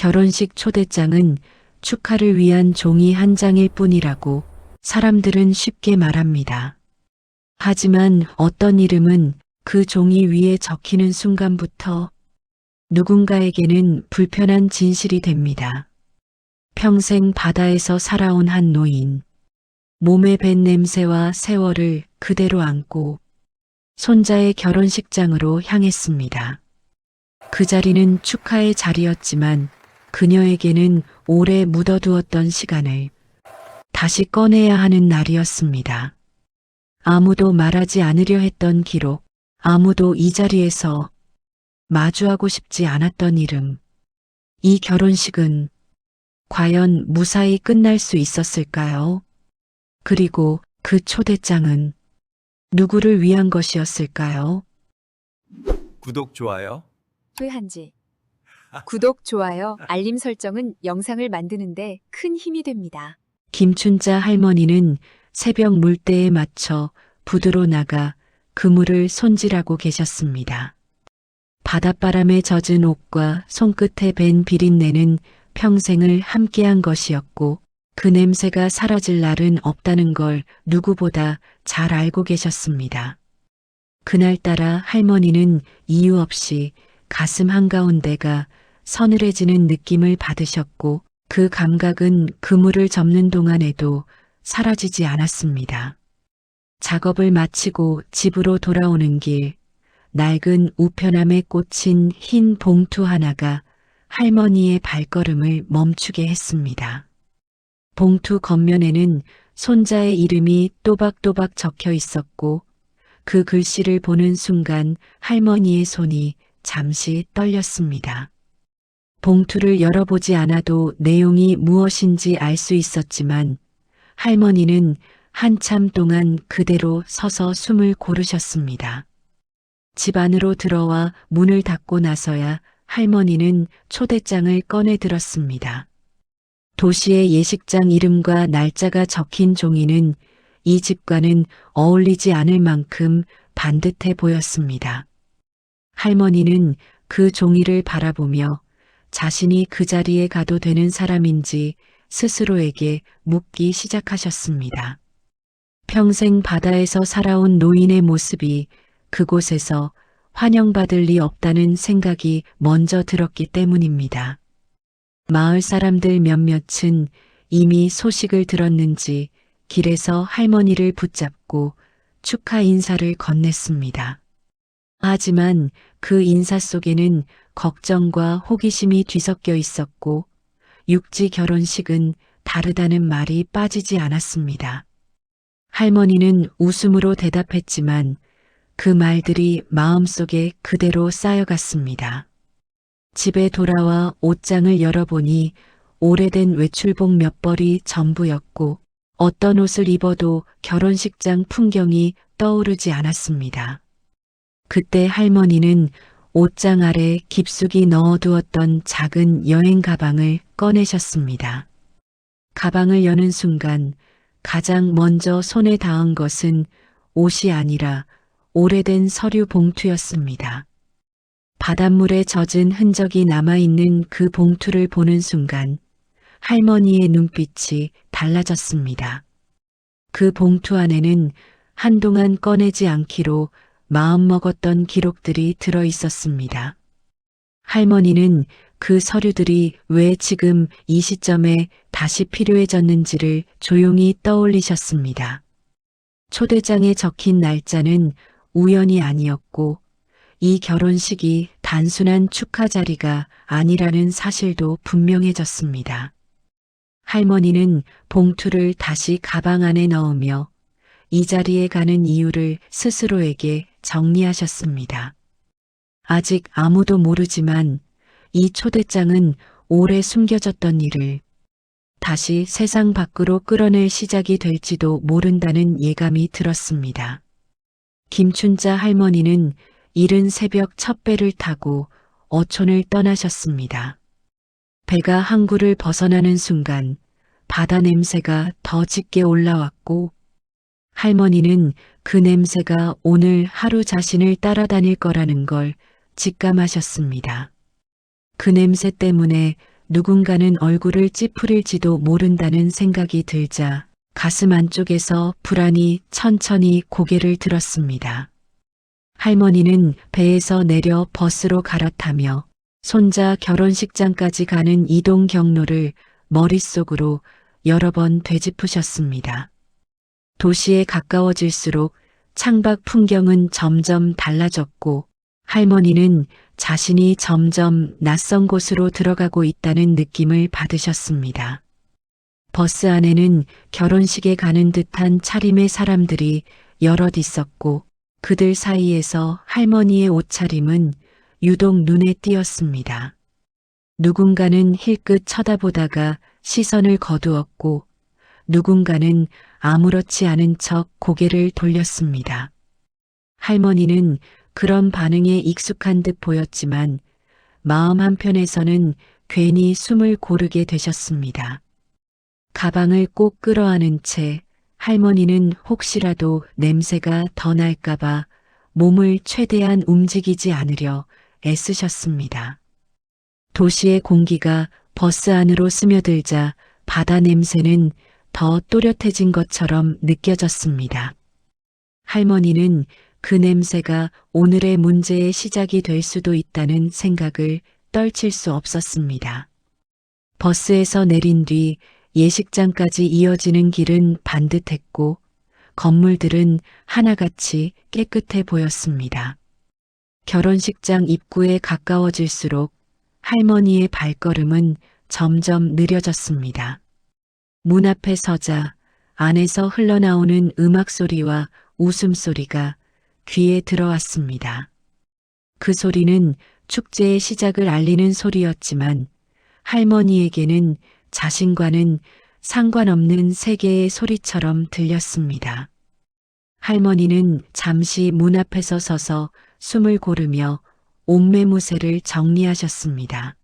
결혼식 초대장은 축하를 위한 종이 한 장일 뿐이라고 사람들은 쉽게 말합니다. 하지만 어떤 이름은 그 종이 위에 적히는 순간부터 누군가에게는 불편한 진실이 됩니다. 평생 바다에서 살아온 한 노인, 몸에 밴 냄새와 세월을 그대로 안고 손자의 결혼식장으로 향했습니다. 그 자리는 축하의 자리였지만 그녀에게는 오래 묻어두었던 시간을 다시 꺼내야 하는 날이었습니다. 아무도 말하지 않으려 했던 기록, 아무도 이 자리에서 마주하고 싶지 않았던 이름. 이 결혼식은 과연 무사히 끝날 수 있었을까요? 그리고 그 초대장은 누구를 위한 것이었을까요? 구독, 좋아요. 한지. 구독, 좋아요, 알림 설정은 영상을 만드는데 큰 힘이 됩니다. 김춘자 할머니는 새벽 물때에 맞춰 부두로 나가 그물을 손질하고 계셨습니다. 바닷바람에 젖은 옷과 손끝에 밴 비린내는 평생을 함께한 것이었고 그 냄새가 사라질 날은 없다는 걸 누구보다 잘 알고 계셨습니다. 그날따라 할머니는 이유 없이 가슴 한가운데가 서늘해지는 느낌을 받으셨고 그 감각은 그물을 접는 동안에도 사라지지 않았습니다. 작업을 마치고 집으로 돌아오는 길, 낡은 우편함에 꽂힌 흰 봉투 하나가 할머니의 발걸음을 멈추게 했습니다. 봉투 겉면에는 손자의 이름이 또박또박 적혀 있었고 그 글씨를 보는 순간 할머니의 손이 잠시 떨렸습니다. 봉투를 열어보지 않아도 내용이 무엇인지 알 수 있었지만 할머니는 한참 동안 그대로 서서 숨을 고르셨습니다. 집 안으로 들어와 문을 닫고 나서야 할머니는 초대장을 꺼내 들었습니다. 도시의 예식장 이름과 날짜가 적힌 종이는 이 집과는 어울리지 않을 만큼 반듯해 보였습니다. 할머니는 그 종이를 바라보며 자신이 그 자리에 가도 되는 사람인지 스스로에게 묻기 시작하셨습니다. 평생 바다에서 살아온 노인의 모습이 그곳에서 환영받을 리 없다는 생각이 먼저 들었기 때문입니다. 마을 사람들 몇몇은 이미 소식을 들었는지 길에서 할머니를 붙잡고 축하 인사를 건넸습니다. 하지만 그 인사 속에는 걱정과 호기심이 뒤섞여 있었고 육지 결혼식은 다르다는 말이 빠지지 않았습니다. 할머니는 웃음으로 대답했지만 그 말들이 마음속에 그대로 쌓여갔습니다. 집에 돌아와 옷장을 열어보니 오래된 외출복 몇 벌이 전부였고 어떤 옷을 입어도 결혼식장 풍경이 떠오르지 않았습니다. 그때 할머니는 옷장 아래 깊숙이 넣어두었던 작은 여행 가방을 꺼내셨습니다. 가방을 여는 순간 가장 먼저 손에 닿은 것은 옷이 아니라 오래된 서류 봉투였습니다. 바닷물에 젖은 흔적이 남아있는 그 봉투를 보는 순간 할머니의 눈빛이 달라졌습니다. 그 봉투 안에는 한동안 꺼내지 않기로 마음먹었던 기록들이 들어 있었습니다. 할머니는 그 서류들이 왜 지금 이 시점에 다시 필요해졌는지를 조용히 떠올리셨습니다. 초대장에 적힌 날짜는 우연이 아니었고 이 결혼식이 단순한 축하 자리가 아니라는 사실도 분명해졌습니다. 할머니는 봉투를 다시 가방 안에 넣으며 이 자리에 가는 이유를 스스로에게 정리하셨습니다. 아직 아무도 모르지만 이 초대장은 오래 숨겨졌던 일을 다시 세상 밖으로 끌어낼 시작이 될지도 모른다는 예감이 들었습니다. 김춘자 할머니는 이른 새벽 첫 배를 타고 어촌을 떠나셨습니다. 배가 항구를 벗어나는 순간 바다 냄새가 더 짙게 올라왔고 할머니는 그 냄새가 오늘 하루 자신을 따라다닐 거라는 걸 직감하셨습니다. 그 냄새 때문에 누군가는 얼굴을 찌푸릴지도 모른다는 생각이 들자 가슴 안쪽에서 불안이 천천히 고개를 들었습니다. 할머니는 배에서 내려 버스로 갈아타며 손자 결혼식장까지 가는 이동 경로를 머릿속으로 여러 번 되짚으셨습니다. 도시에 가까워질수록 창밖 풍경은 점점 달라졌고 할머니는 자신이 점점 낯선 곳으로 들어가고 있다는 느낌을 받으셨습니다. 버스 안에는 결혼식에 가는 듯한 차림의 사람들이 여럿 있었고 그들 사이에서 할머니의 옷차림은 유독 눈에 띄었습니다. 누군가는 힐끗 쳐다보다가 시선을 거두었고 누군가는 아무렇지 않은 척 고개를 돌렸습니다. 할머니는 그런 반응에 익숙한 듯 보였지만 마음 한편에서는 괜히 숨을 고르게 되셨습니다. 가방을 꼭 끌어안은 채 할머니는 혹시라도 냄새가 더 날까봐 몸을 최대한 움직이지 않으려 애쓰셨습니다. 도시의 공기가 버스 안으로 스며들자 바다 냄새는 더 또렷해진 것처럼 느껴졌습니다. 할머니는 그 냄새가 오늘의 문제의 시작이 될 수도 있다는 생각을 떨칠 수 없었습니다. 버스에서 내린 뒤 예식장까지 이어지는 길은 반듯했고 건물들은 하나같이 깨끗해 보였습니다. 결혼식장 입구에 가까워질수록 할머니의 발걸음은 점점 느려졌습니다. 문 앞에 서자 안에서 흘러나오는 음악 소리와 웃음소리가 귀에 들어왔습니다. 그 소리는 축제의 시작을 알리는 소리였지만 할머니에게는 자신과는 상관없는 세계의 소리처럼 들렸습니다. 할머니는 잠시 문 앞에서 서서 숨을 고르며 옷매무새를 정리하셨습니다.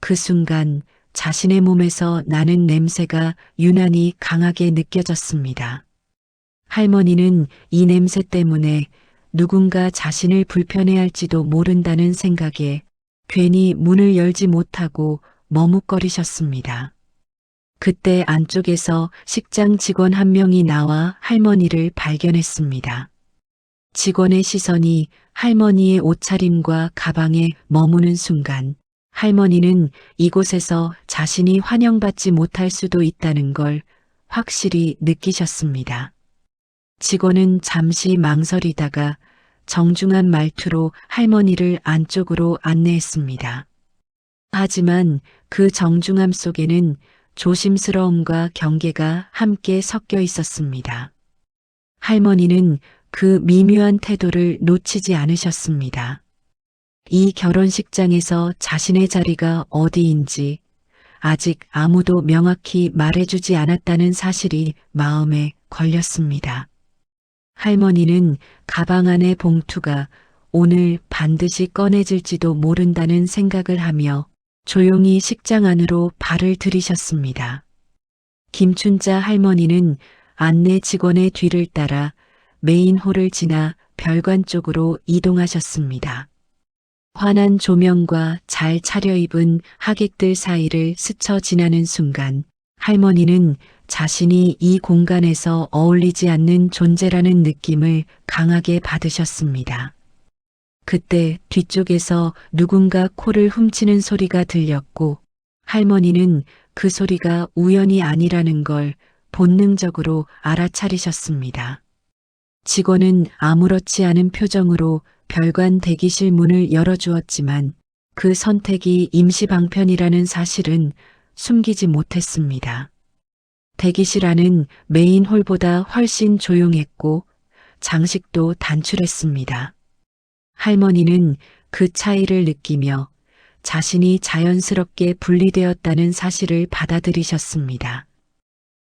그 순간 자신의 몸에서 나는 냄새가 유난히 강하게 느껴졌습니다. 할머니는 이 냄새 때문에 누군가 자신을 불편해할지도 모른다는 생각에 괜히 문을 열지 못하고 머뭇거리셨습니다. 그때 안쪽에서 식장 직원 한 명이 나와 할머니를 발견했습니다. 직원의 시선이 할머니의 옷차림과 가방에 머무는 순간 할머니는 이곳에서 자신이 환영받지 못할 수도 있다는 걸 확실히 느끼셨습니다. 직원은 잠시 망설이다가 정중한 말투로 할머니를 안쪽으로 안내했습니다. 하지만 그 정중함 속에는 조심스러움과 경계가 함께 섞여 있었습니다. 할머니는 그 미묘한 태도를 놓치지 않으셨습니다. 이 결혼식장에서 자신의 자리가 어디인지 아직 아무도 명확히 말해주지 않았다는 사실이 마음에 걸렸습니다. 할머니는 가방 안의 봉투가 오늘 반드시 꺼내질지도 모른다는 생각을 하며 조용히 식장 안으로 발을 들이셨습니다. 김춘자 할머니는 안내 직원의 뒤를 따라 메인홀을 지나 별관 쪽으로 이동하셨습니다. 환한 조명과 잘 차려입은 하객들 사이를 스쳐 지나는 순간 할머니는 자신이 이 공간에서 어울리지 않는 존재라는 느낌을 강하게 받으셨습니다. 그때 뒤쪽에서 누군가 코를 훔치는 소리가 들렸고 할머니는 그 소리가 우연이 아니라는 걸 본능적으로 알아차리셨습니다. 직원은 아무렇지 않은 표정으로 별관 대기실 문을 열어주었지만 그 선택이 임시 방편이라는 사실은 숨기지 못했습니다. 대기실 안은 메인 홀보다 훨씬 조용했고 장식도 단출했습니다. 할머니는 그 차이를 느끼며 자신이 자연스럽게 분리되었다는 사실을 받아들이셨습니다.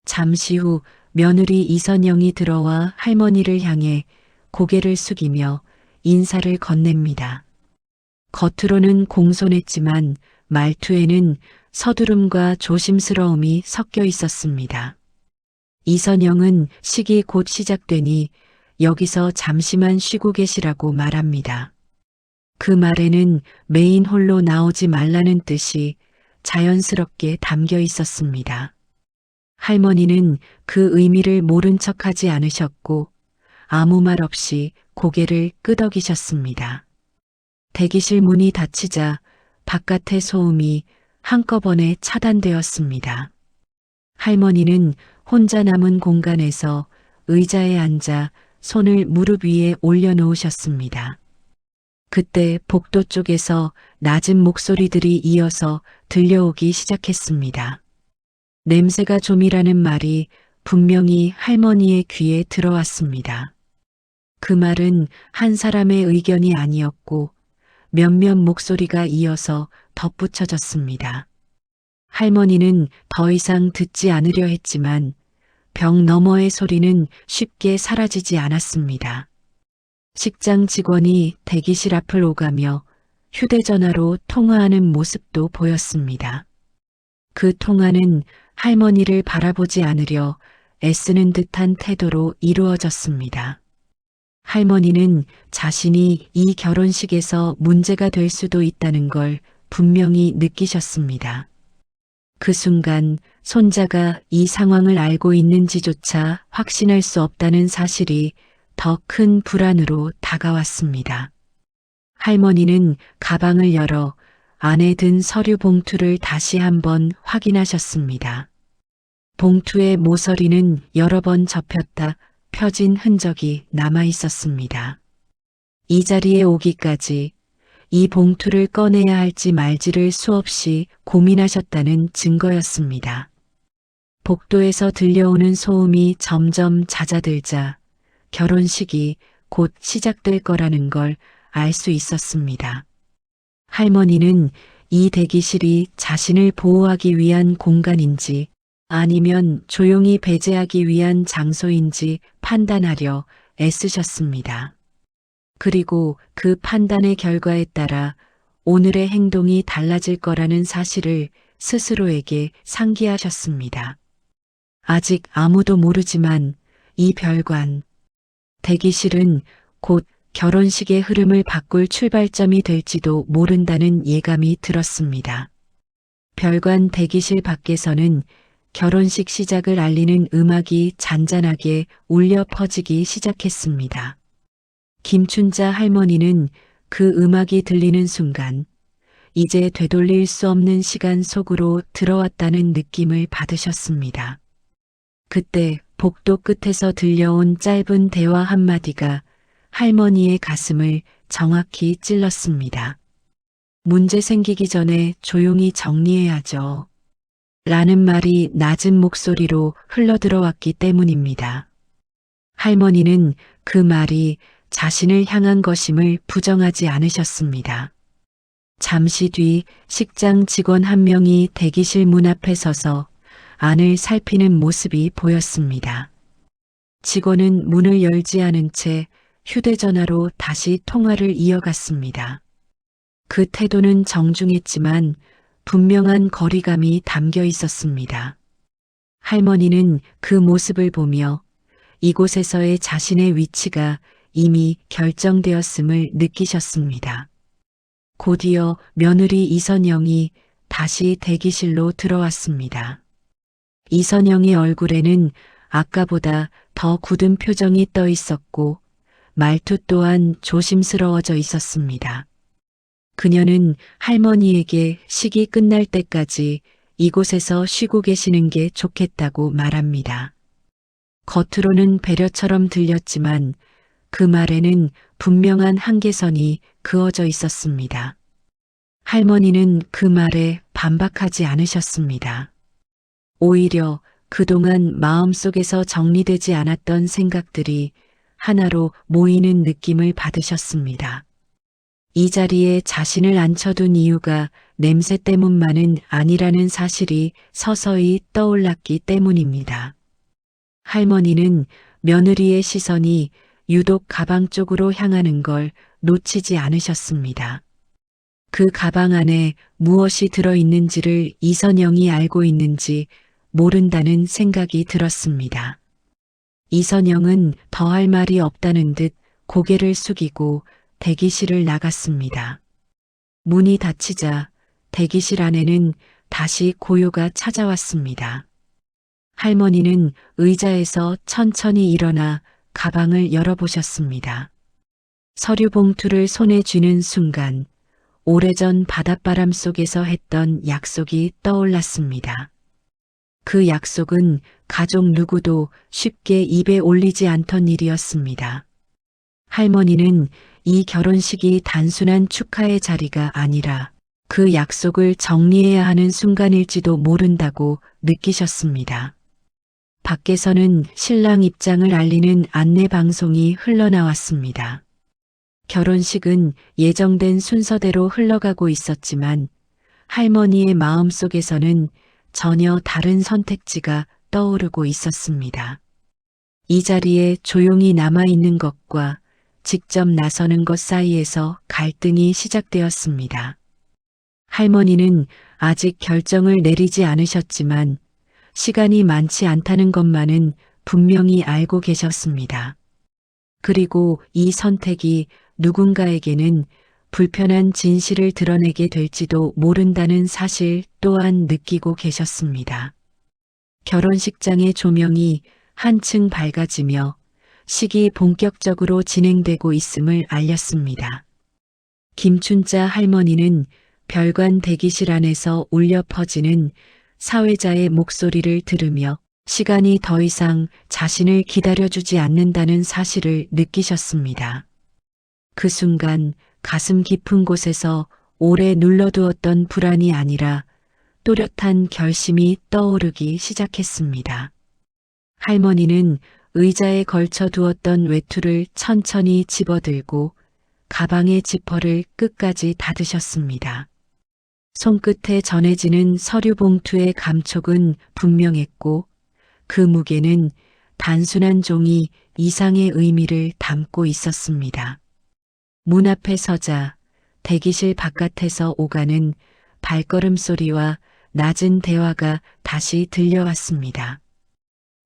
잠시 후 며느리 이선영이 들어와 할머니를 향해 고개를 숙이며 인사를 건넵니다. 겉으로는 공손했지만 말투에는 서두름과 조심스러움이 섞여 있었습니다. 이선영은 식이 곧 시작되니 여기서 잠시만 쉬고 계시라고 말합니다. 그 말에는 메인 홀로 나오지 말라는 뜻이 자연스럽게 담겨 있었습니다. 할머니는 그 의미를 모른 척하지 않으셨고 아무 말 없이 고개를 끄덕이셨습니다. 대기실 문이 닫히자 바깥의 소음이 한꺼번에 차단되었습니다. 할머니는 혼자 남은 공간에서 의자에 앉아 손을 무릎 위에 올려놓으셨습니다. 그때 복도 쪽에서 낮은 목소리들이 이어서 들려오기 시작했습니다. 냄새가 좀이라는 말이 분명히 할머니의 귀에 들어왔습니다. 그 말은 한 사람의 의견이 아니었고 몇몇 목소리가 이어서 덧붙여졌습니다. 할머니는 더 이상 듣지 않으려 했지만 벽 너머의 소리는 쉽게 사라지지 않았습니다. 식장 직원이 대기실 앞을 오가며 휴대전화로 통화하는 모습도 보였습니다. 그 통화는 할머니를 바라보지 않으려 애쓰는 듯한 태도로 이루어졌습니다. 할머니는 자신이 이 결혼식에서 문제가 될 수도 있다는 걸 분명히 느끼셨습니다. 그 순간 손자가 이 상황을 알고 있는지조차 확신할 수 없다는 사실이 더 큰 불안으로 다가왔습니다. 할머니는 가방을 열어 안에 든 서류 봉투를 다시 한번 확인하셨습니다. 봉투의 모서리는 여러 번 접혔다 펴진 흔적이 남아 있었습니다. 이 자리에 오기까지 이 봉투를 꺼내야 할지 말지를 수없이 고민하셨다는 증거였습니다. 복도에서 들려오는 소음이 점점 잦아들자 결혼식이 곧 시작될 거라는 걸 알 수 있었습니다. 할머니는 이 대기실이 자신을 보호하기 위한 공간인지 아니면 조용히 배제하기 위한 장소인지 판단하려 애쓰셨습니다. 그리고 그 판단의 결과에 따라 오늘의 행동이 달라질 거라는 사실을 스스로에게 상기하셨습니다. 아직 아무도 모르지만 이 별관, 대기실은 곧 결혼식의 흐름을 바꿀 출발점이 될지도 모른다는 예감이 들었습니다. 별관 대기실 밖에서는 결혼식 시작을 알리는 음악이 잔잔하게 울려 퍼지기 시작했습니다. 김춘자 할머니는 그 음악이 들리는 순간 이제 되돌릴 수 없는 시간 속으로 들어왔다는 느낌을 받으셨습니다. 그때 복도 끝에서 들려온 짧은 대화 한마디가 할머니의 가슴을 정확히 찔렀습니다. 문제 생기기 전에 조용히 정리해야죠. 라는 말이 낮은 목소리로 흘러들어왔기 때문입니다. 할머니는 그 말이 자신을 향한 것임을 부정하지 않으셨습니다. 잠시 뒤 식장 직원 한 명이 대기실 문 앞에 서서 안을 살피는 모습이 보였습니다. 직원은 문을 열지 않은 채 휴대전화로 다시 통화를 이어갔습니다. 그 태도는 정중했지만 분명한 거리감이 담겨 있었습니다. 할머니는 그 모습을 보며 이곳에서의 자신의 위치가 이미 결정되었음을 느끼셨습니다. 곧이어 며느리 이선영이 다시 대기실로 들어왔습니다. 이선영의 얼굴에는 아까보다 더 굳은 표정이 떠 있었고 말투 또한 조심스러워져 있었습니다. 그녀는 할머니에게 식이 끝날 때까지 이곳에서 쉬고 계시는 게 좋겠다고 말합니다. 겉으로는 배려처럼 들렸지만 그 말에는 분명한 한계선이 그어져 있었습니다. 할머니는 그 말에 반박하지 않으셨습니다. 오히려 그동안 마음속에서 정리되지 않았던 생각들이 하나로 모이는 느낌을 받으셨습니다. 이 자리에 자신을 앉혀둔 이유가 냄새 때문만은 아니라는 사실이 서서히 떠올랐기 때문입니다. 할머니는 며느리의 시선이 유독 가방 쪽으로 향하는 걸 놓치지 않으셨습니다. 그 가방 안에 무엇이 들어있는지를 이선영이 알고 있는지 모른다는 생각이 들었습니다. 이선영은 더할 말이 없다는 듯 고개를 숙이고 대기실을 나갔습니다. 문이 닫히자 대기실 안에는 다시 고요가 찾아왔습니다. 할머니는 의자에서 천천히 일어나 가방을 열어보셨습니다. 서류 봉투를 손에 쥐는 순간 오래전 바닷바람 속에서 했던 약속이 떠올랐습니다. 그 약속은 가족 누구도 쉽게 입에 올리지 않던 일이었습니다. 할머니는 이 결혼식이 단순한 축하의 자리가 아니라 그 약속을 정리해야 하는 순간일지도 모른다고 느끼셨습니다. 밖에서는 신랑 입장을 알리는 안내 방송이 흘러나왔습니다. 결혼식은 예정된 순서대로 흘러가고 있었지만 할머니의 마음속에서는 전혀 다른 선택지가 떠오르고 있었습니다. 이 자리에 조용히 남아있는 것과 직접 나서는 것 사이에서 갈등이 시작되었습니다. 할머니는 아직 결정을 내리지 않으셨지만 시간이 많지 않다는 것만은 분명히 알고 계셨습니다. 그리고 이 선택이 누군가에게는 불편한 진실을 드러내게 될지도 모른다는 사실 또한 느끼고 계셨습니다. 결혼식장의 조명이 한층 밝아지며 식이 본격적으로 진행되고 있음을 알렸습니다. 김춘자 할머니는 별관 대기실 안에서 울려 퍼지는 사회자의 목소리를 들으며 시간이 더 이상 자신을 기다려주지 않는다는 사실을 느끼셨습니다. 그 순간 가슴 깊은 곳에서 오래 눌러두었던 불안이 아니라 또렷한 결심이 떠오르기 시작했습니다. 할머니는 의자에 걸쳐 두었던 외투를 천천히 집어들고 가방의 지퍼를 끝까지 닫으셨습니다. 손끝에 전해지는 서류 봉투의 감촉은 분명했고 그 무게는 단순한 종이 이상의 의미를 담고 있었습니다. 문 앞에 서자 대기실 바깥에서 오가는 발걸음 소리와 낮은 대화가 다시 들려왔습니다.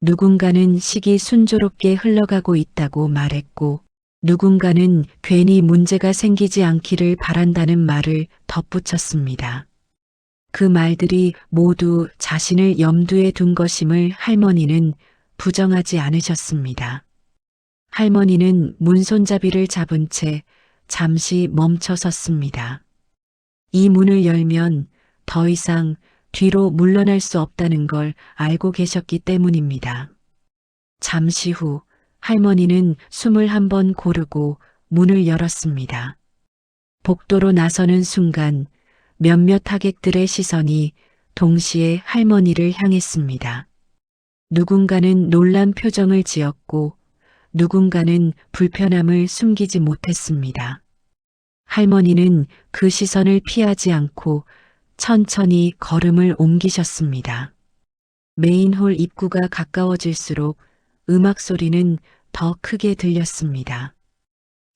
누군가는 식이 순조롭게 흘러가고 있다고 말했고 누군가는 괜히 문제가 생기지 않기를 바란다는 말을 덧붙였습니다. 그 말들이 모두 자신을 염두에 둔 것임을 할머니는 부정하지 않으셨습니다. 할머니는 문손잡이를 잡은 채 잠시 멈춰 섰습니다. 이 문을 열면 더 이상 뒤로 물러날 수 없다는 걸 알고 계셨기 때문입니다. 잠시 후 할머니는 숨을 한번 고르고 문을 열었습니다. 복도로 나서는 순간 몇몇 하객들의 시선이 동시에 할머니를 향했습니다. 누군가는 놀란 표정을 지었고 누군가는 불편함을 숨기지 못했습니다. 할머니는 그 시선을 피하지 않고 천천히 걸음을 옮기셨습니다. 메인홀 입구가 가까워질수록 음악 소리는 더 크게 들렸습니다.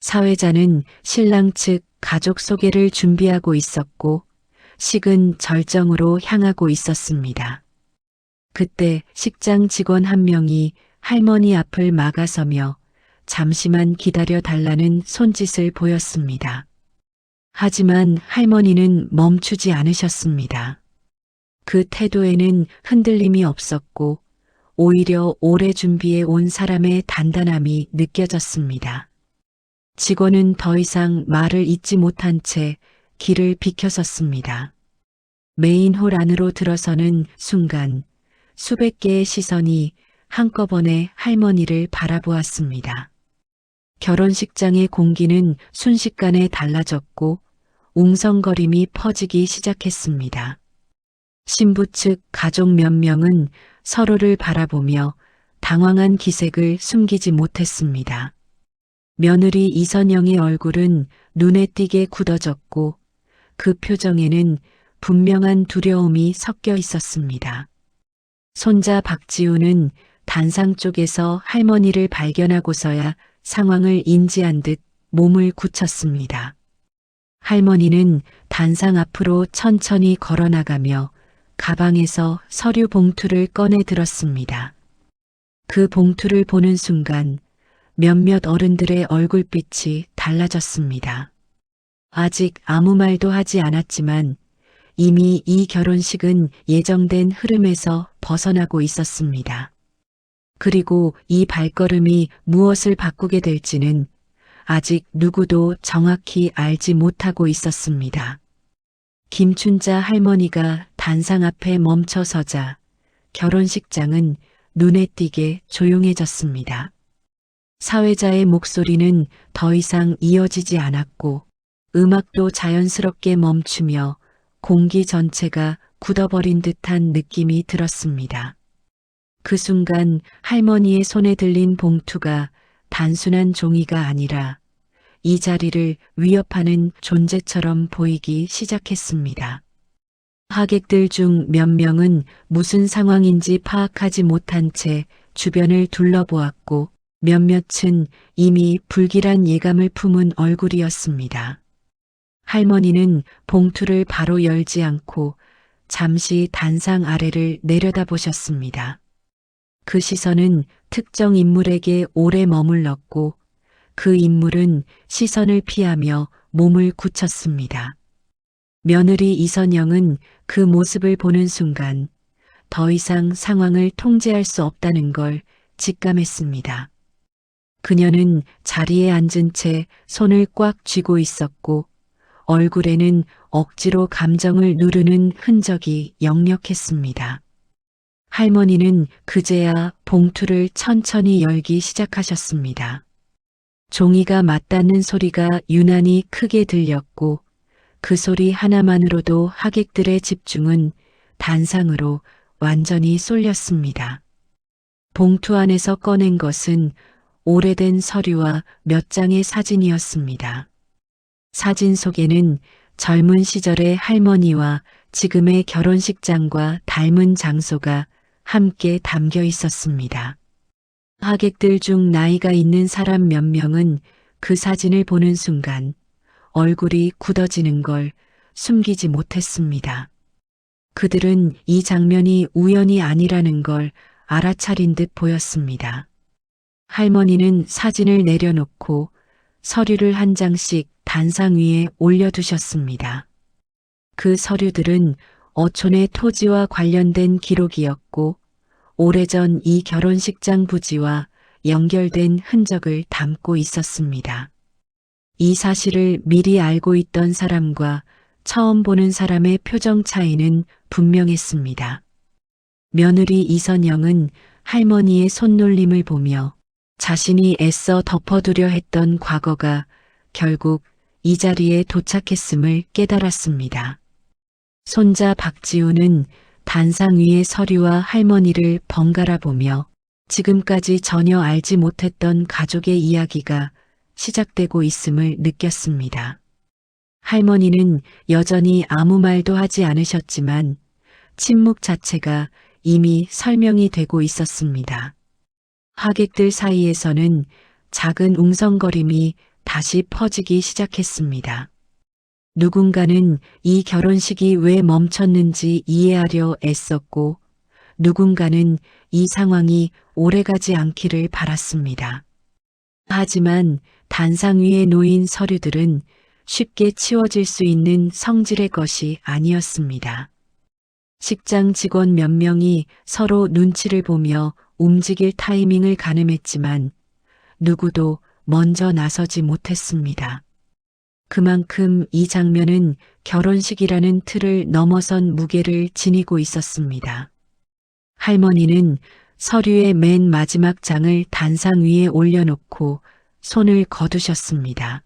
사회자는 신랑 측 가족 소개를 준비하고 있었고 식은 절정으로 향하고 있었습니다. 그때 식장 직원 한 명이 할머니 앞을 막아서며 잠시만 기다려 달라는 손짓을 보였습니다. 하지만 할머니는 멈추지 않으셨습니다. 그 태도에는 흔들림이 없었고 오히려 오래 준비해 온 사람의 단단함이 느껴졌습니다. 직원은 더 이상 말을 잇지 못한 채 길을 비켜섰습니다. 메인홀 안으로 들어서는 순간 수백 개의 시선이 한꺼번에 할머니를 바라보았습니다. 결혼식장의 공기는 순식간에 달라졌고 웅성거림이 퍼지기 시작했습니다. 신부 측 가족 몇 명은 서로를 바라보며 당황한 기색을 숨기지 못했습니다. 며느리 이선영의 얼굴은 눈에 띄게 굳어졌고 그 표정에는 분명한 두려움이 섞여 있었습니다. 손자 박지우는 단상 쪽에서 할머니를 발견하고서야 상황을 인지한 듯 몸을 굳혔습니다. 할머니는 단상 앞으로 천천히 걸어나가며 가방에서 서류 봉투를 꺼내 들었습니다. 그 봉투를 보는 순간 몇몇 어른들의 얼굴빛이 달라졌습니다. 아직 아무 말도 하지 않았지만 이미 이 결혼식은 예정된 흐름에서 벗어나고 있었습니다. 그리고 이 발걸음이 무엇을 바꾸게 될지는 아직 누구도 정확히 알지 못하고 있었습니다. 김춘자 할머니가 단상 앞에 멈춰서자 결혼식장은 눈에 띄게 조용해졌습니다. 사회자의 목소리는 더 이상 이어지지 않았고 음악도 자연스럽게 멈추며 공기 전체가 굳어버린 듯한 느낌이 들었습니다. 그 순간 할머니의 손에 들린 봉투가 단순한 종이가 아니라 이 자리를 위협하는 존재처럼 보이기 시작했습니다. 하객들 중 몇 명은 무슨 상황인지 파악하지 못한 채 주변을 둘러보았고 몇몇은 이미 불길한 예감을 품은 얼굴이었습니다. 할머니는 봉투를 바로 열지 않고 잠시 단상 아래를 내려다보셨습니다. 그 시선은 특정 인물에게 오래 머물렀고 그 인물은 시선을 피하며 몸을 굳혔습니다. 며느리 이선영은 그 모습을 보는 순간 더 이상 상황을 통제할 수 없다는 걸 직감했습니다. 그녀는 자리에 앉은 채 손을 꽉 쥐고 있었고 얼굴에는 억지로 감정을 누르는 흔적이 역력했습니다. 할머니는 그제야 봉투를 천천히 열기 시작하셨습니다. 종이가 맞닿는 소리가 유난히 크게 들렸고 그 소리 하나만으로도 하객들의 집중은 단상으로 완전히 쏠렸습니다. 봉투 안에서 꺼낸 것은 오래된 서류와 몇 장의 사진이었습니다. 사진 속에는 젊은 시절의 할머니와 지금의 결혼식장과 닮은 장소가 함께 담겨 있었습니다. 하객들 중 나이가 있는 사람 몇 명은 그 사진을 보는 순간 얼굴이 굳어지는 걸 숨기지 못했습니다. 그들은 이 장면이 우연이 아니라는 걸 알아차린 듯 보였습니다. 할머니는 사진을 내려놓고 서류를 한 장씩 단상 위에 올려두셨습니다. 그 서류들은 어촌의 토지와 관련된 기록이었고 오래전 이 결혼식장 부지와 연결된 흔적을 담고 있었습니다. 이 사실을 미리 알고 있던 사람과 처음 보는 사람의 표정 차이는 분명했습니다. 며느리 이선영은 할머니의 손놀림을 보며 자신이 애써 덮어두려 했던 과거가 결국 이 자리에 도착했음을 깨달았습니다. 손자 박지우는 단상 위의 서류와 할머니를 번갈아 보며 지금까지 전혀 알지 못했던 가족의 이야기가 시작되고 있음을 느꼈습니다. 할머니는 여전히 아무 말도 하지 않으셨지만 침묵 자체가 이미 설명이 되고 있었습니다. 하객들 사이에서는 작은 웅성거림이 다시 퍼지기 시작했습니다. 누군가는 이 결혼식이 왜 멈췄는지 이해하려 애썼고 누군가는 이 상황이 오래가지 않기를 바랐습니다. 하지만 단상 위에 놓인 서류들은 쉽게 치워질 수 있는 성질의 것이 아니었습니다. 식장 직원 몇 명이 서로 눈치를 보며 움직일 타이밍을 가늠했지만 누구도 먼저 나서지 못했습니다. 그만큼 이 장면은 결혼식이라는 틀을 넘어선 무게를 지니고 있었습니다. 할머니는 서류의 맨 마지막 장을 단상 위에 올려놓고 손을 거두셨습니다.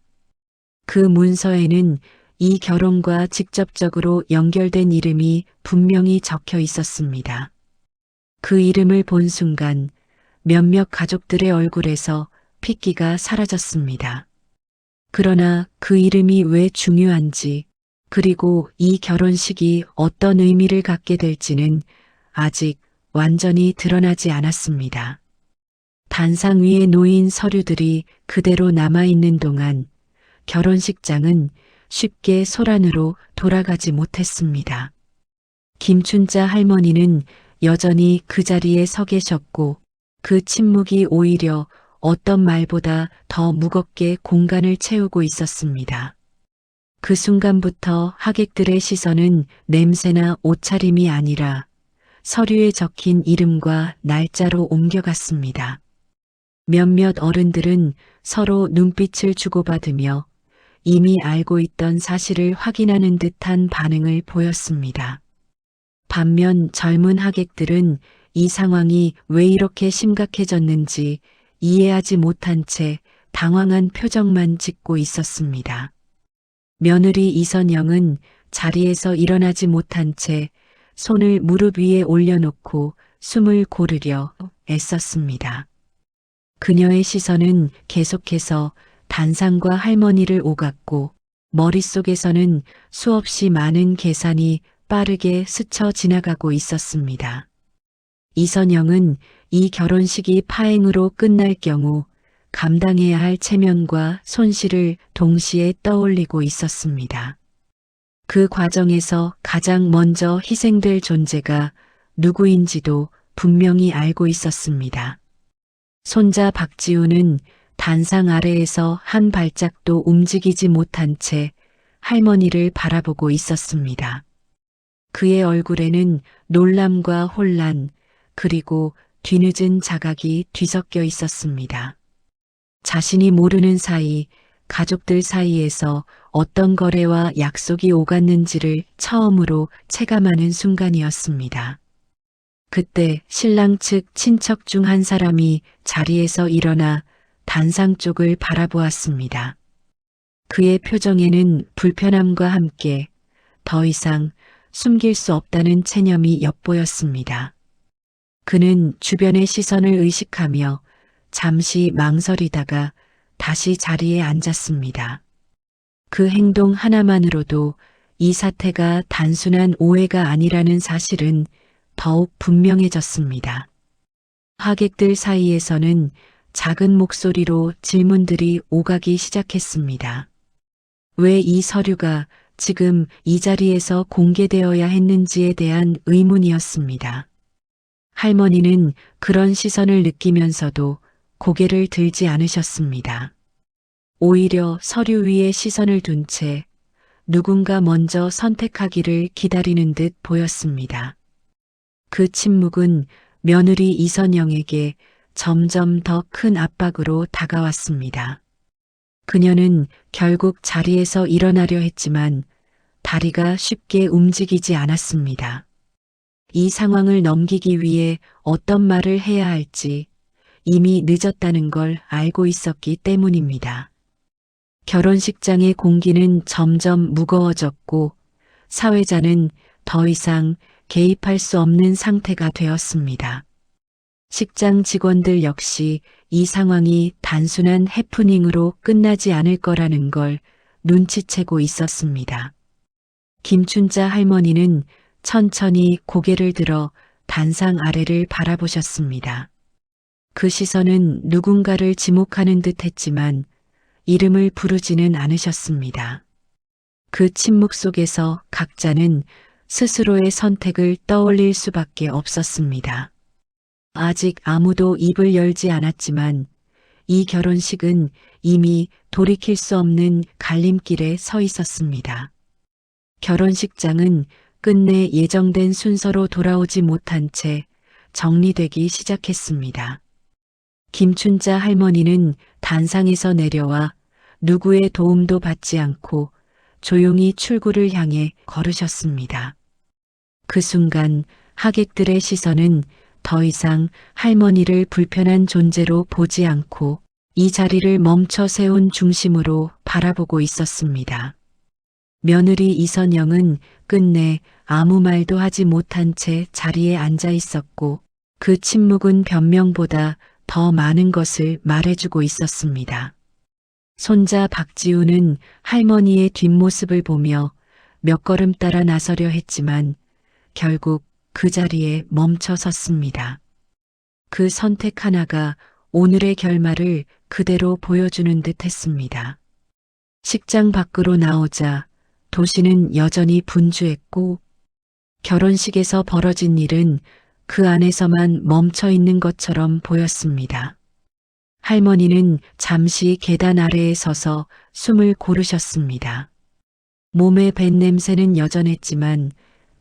그 문서에는 이 결혼과 직접적으로 연결된 이름이 분명히 적혀 있었습니다. 그 이름을 본 순간 몇몇 가족들의 얼굴에서 핏기가 사라졌습니다. 그러나 그 이름이 왜 중요한지 그리고 이 결혼식이 어떤 의미를 갖게 될지는 아직 완전히 드러나지 않았습니다. 단상 위에 놓인 서류들이 그대로 남아있는 동안 결혼식장은 쉽게 소란으로 돌아가지 못했습니다. 김춘자 할머니는 여전히 그 자리에 서 계셨고 그 침묵이 오히려 어떤 말보다 더 무겁게 공간을 채우고 있었습니다. 그 순간부터 하객들의 시선은 냄새나 옷차림이 아니라 서류에 적힌 이름과 날짜로 옮겨갔습니다. 몇몇 어른들은 서로 눈빛을 주고받으며 이미 알고 있던 사실을 확인하는 듯한 반응을 보였습니다. 반면 젊은 하객들은 이 상황이 왜 이렇게 심각해졌는지 이해하지 못한 채 당황한 표정만 짓고 있었습니다. 며느리 이선영은 자리에서 일어나지 못한 채 손을 무릎 위에 올려놓고 숨을 고르려 애썼습니다. 그녀의 시선은 계속해서 단상과 할머니를 오갔고 머릿속에서는 수없이 많은 계산이 빠르게 스쳐 지나가고 있었습니다. 이선영은 이 결혼식이 파행으로 끝날 경우 감당해야 할 체면과 손실을 동시에 떠올리고 있었습니다. 그 과정에서 가장 먼저 희생될 존재가 누구인지도 분명히 알고 있었습니다. 손자 박지우는 단상 아래에서 한 발짝도 움직이지 못한 채 할머니를 바라보고 있었습니다. 그의 얼굴에는 놀람과 혼란, 그리고 뒤늦은 자각이 뒤섞여 있었습니다. 자신이 모르는 사이 가족들 사이에서 어떤 거래와 약속이 오갔는지를 처음으로 체감하는 순간이었습니다. 그때 신랑 측 친척 중 한 사람이 자리에서 일어나 단상 쪽을 바라보았습니다. 그의 표정에는 불편함과 함께 더 이상 숨길 수 없다는 체념이 엿보였습니다. 그는 주변의 시선을 의식하며 잠시 망설이다가 다시 자리에 앉았습니다. 그 행동 하나만으로도 이 사태가 단순한 오해가 아니라는 사실은 더욱 분명해졌습니다. 하객들 사이에서는 작은 목소리로 질문들이 오가기 시작했습니다. 왜 이 서류가 지금 이 자리에서 공개되어야 했는지에 대한 의문이었습니다. 할머니는 그런 시선을 느끼면서도 고개를 들지 않으셨습니다. 오히려 서류 위에 시선을 둔 채 누군가 먼저 선택하기를 기다리는 듯 보였습니다. 그 침묵은 며느리 이선영에게 점점 더 큰 압박으로 다가왔습니다. 그녀는 결국 자리에서 일어나려 했지만 다리가 쉽게 움직이지 않았습니다. 이 상황을 넘기기 위해 어떤 말을 해야 할지 이미 늦었다는 걸 알고 있었기 때문입니다. 결혼식장의 공기는 점점 무거워졌고 사회자는 더 이상 개입할 수 없는 상태가 되었습니다. 식장 직원들 역시 이 상황이 단순한 해프닝으로 끝나지 않을 거라는 걸 눈치채고 있었습니다. 김춘자 할머니는 천천히 고개를 들어 단상 아래를 바라보셨습니다. 그 시선은 누군가를 지목하는 듯 했지만 이름을 부르지는 않으셨습니다. 그 침묵 속에서 각자는 스스로의 선택을 떠올릴 수밖에 없었습니다. 아직 아무도 입을 열지 않았지만 이 결혼식은 이미 돌이킬 수 없는 갈림길에 서 있었습니다. 결혼식장은 끝내 예정된 순서로 돌아오지 못한 채 정리되기 시작했습니다. 김춘자 할머니는 단상에서 내려와 누구의 도움도 받지 않고 조용히 출구를 향해 걸으셨습니다. 그 순간 하객들의 시선은 더 이상 할머니를 불편한 존재로 보지 않고 이 자리를 멈춰 세운 중심으로 바라보고 있었습니다. 며느리 이선영은 끝내 아무 말도 하지 못한 채 자리에 앉아 있었고 그 침묵은 변명보다 더 많은 것을 말해주고 있었습니다. 손자 박지우는 할머니의 뒷모습을 보며 몇 걸음 따라 나서려 했지만 결국 그 자리에 멈춰 섰습니다. 그 선택 하나가 오늘의 결말을 그대로 보여주는 듯 했습니다. 식장 밖으로 나오자 도시는 여전히 분주했고 결혼식에서 벌어진 일은 그 안에서만 멈춰 있는 것처럼 보였습니다. 할머니는 잠시 계단 아래에 서서 숨을 고르셨습니다. 몸의 밴 냄새는 여전했지만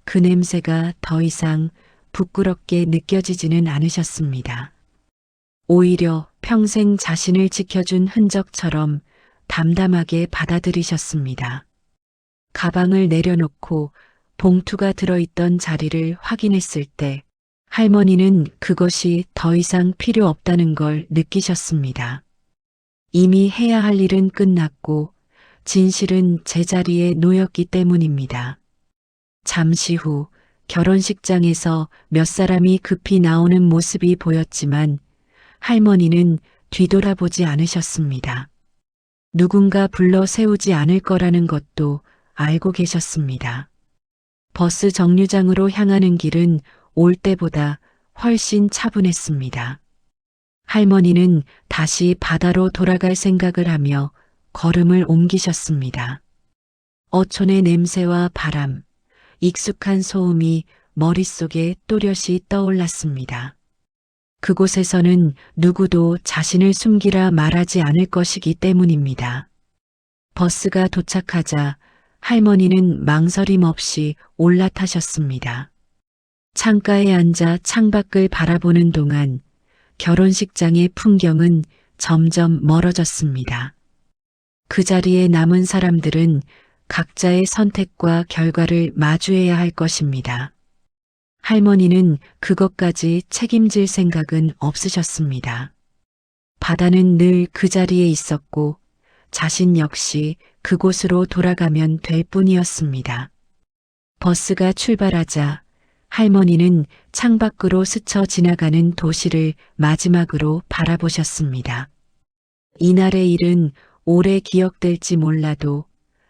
그 냄새가 더 이상 부끄럽게 느껴지지는 않으셨습니다. 오히려 평생 자신을 지켜준 흔적처럼 담담하게 받아들이셨습니다. 가방을 내려놓고 봉투가 들어있던 자리를 확인했을 때 할머니는 그것이 더 이상 필요 없다는 걸 느끼셨습니다. 이미 해야 할 일은 끝났고 진실은 제자리에 놓였기 때문입니다. 잠시 후 결혼식장에서 몇 사람이 급히 나오는 모습이 보였지만 할머니는 뒤돌아보지 않으셨습니다. 누군가 불러 세우지 않을 거라는 것도 알고 계셨습니다. 버스 정류장으로 향하는 길은 올 때보다 훨씬 차분했습니다. 할머니는 다시 바다로 돌아갈 생각을 하며 걸음을 옮기셨습니다. 어촌의 냄새와 바람, 익숙한 소음이 머릿속에 또렷이 떠올랐습니다. 그곳에서는 누구도 자신을 숨기라 말하지 않을 것이기 때문입니다. 버스가 도착하자 할머니는 망설임 없이 올라타셨습니다. 창가에 앉아 창밖을 바라보는 동안 결혼식장의 풍경은 점점 멀어졌습니다. 그 자리에 남은 사람들은 각자의 선택과 결과를 마주해야 할 것입니다. 할머니는 그것까지 책임질 생각은 없으셨습니다. 바다는 늘 그 자리에 있었고 자신 역시 그곳으로 돌아가면 될 뿐이었습니다. 버스가 출발하자 할머니는 창밖으로 스쳐 지나가는 도시를 마지막으로 바라보셨습니다. 이날의 일은 오래 기억될지 몰라도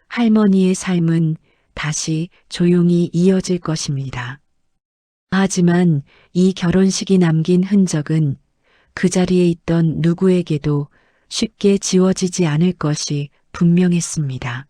할머니의 삶은 다시 조용히 이어질 것입니다. 하지만 이 결혼식이 남긴 흔적은 그 자리에 있던 누구에게도 쉽게 지워지지 않을 것이 분명했습니다.